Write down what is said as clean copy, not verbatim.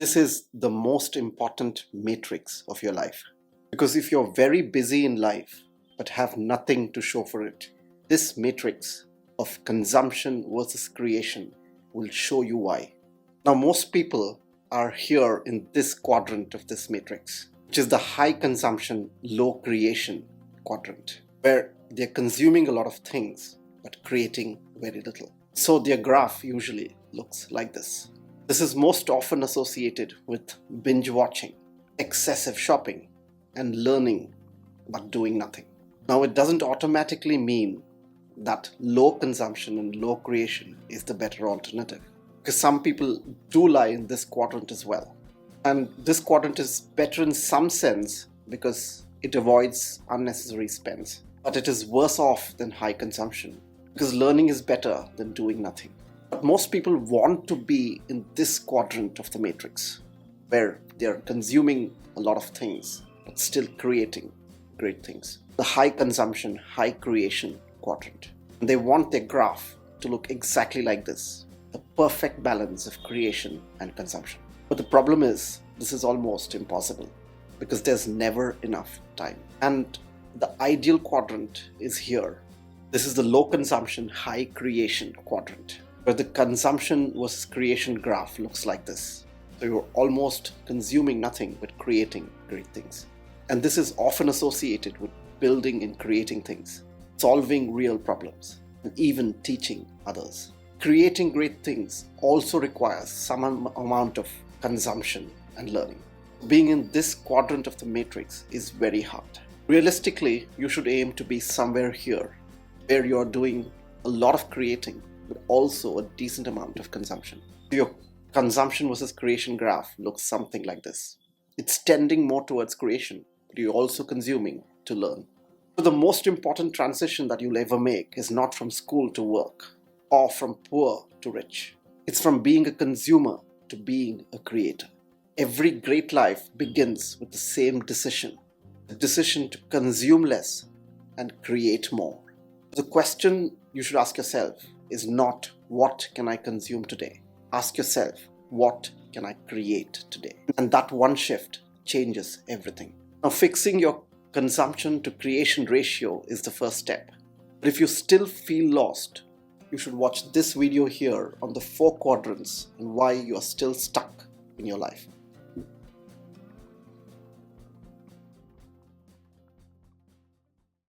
This is the most important matrix of your life. Because if you're very busy in life but have nothing to show for it, this matrix of consumption versus creation will show you why. Now, most people are here in this quadrant of this matrix, which is the high consumption, low creation quadrant, where they're consuming a lot of things but creating very little. So their graph usually looks like this. This is most often associated with binge watching, excessive shopping, and learning but doing nothing. Now, it doesn't automatically mean that low consumption and low creation is the better alternative, because some people do lie in this quadrant as well. And this quadrant is better in some sense because it avoids unnecessary spends, but it is worse off than high consumption because learning is better than doing nothing. But most people want to be in this quadrant of the matrix, where they're consuming a lot of things, but still creating great things. The high consumption, high creation quadrant. And they want their graph to look exactly like this, the perfect balance of creation and consumption. But the problem is, this is almost impossible because there's never enough time. And the ideal quadrant is here. This is the low consumption, high creation quadrant, where the consumption versus creation graph looks like this. So you're almost consuming nothing but creating great things. And this is often associated with building and creating things, solving real problems, and even teaching others. Creating great things also requires some amount of consumption and learning. Being in this quadrant of the matrix is very hard. Realistically, you should aim to be somewhere here, where you're doing a lot of creating, but also a decent amount of consumption. Your consumption versus creation graph looks something like this. It's tending more towards creation, but you're also consuming to learn. So the most important transition that you'll ever make is not from school to work, or from poor to rich. It's from being a consumer to being a creator. Every great life begins with the same decision, the decision to consume less and create more. The question you should ask yourself is not, what can I consume today? Ask yourself, what can I create today? And that one shift changes everything. Now, fixing your consumption to creation ratio is the first step. But if you still feel lost, you should watch this video here on the 4 quadrants and why you are still stuck in your life.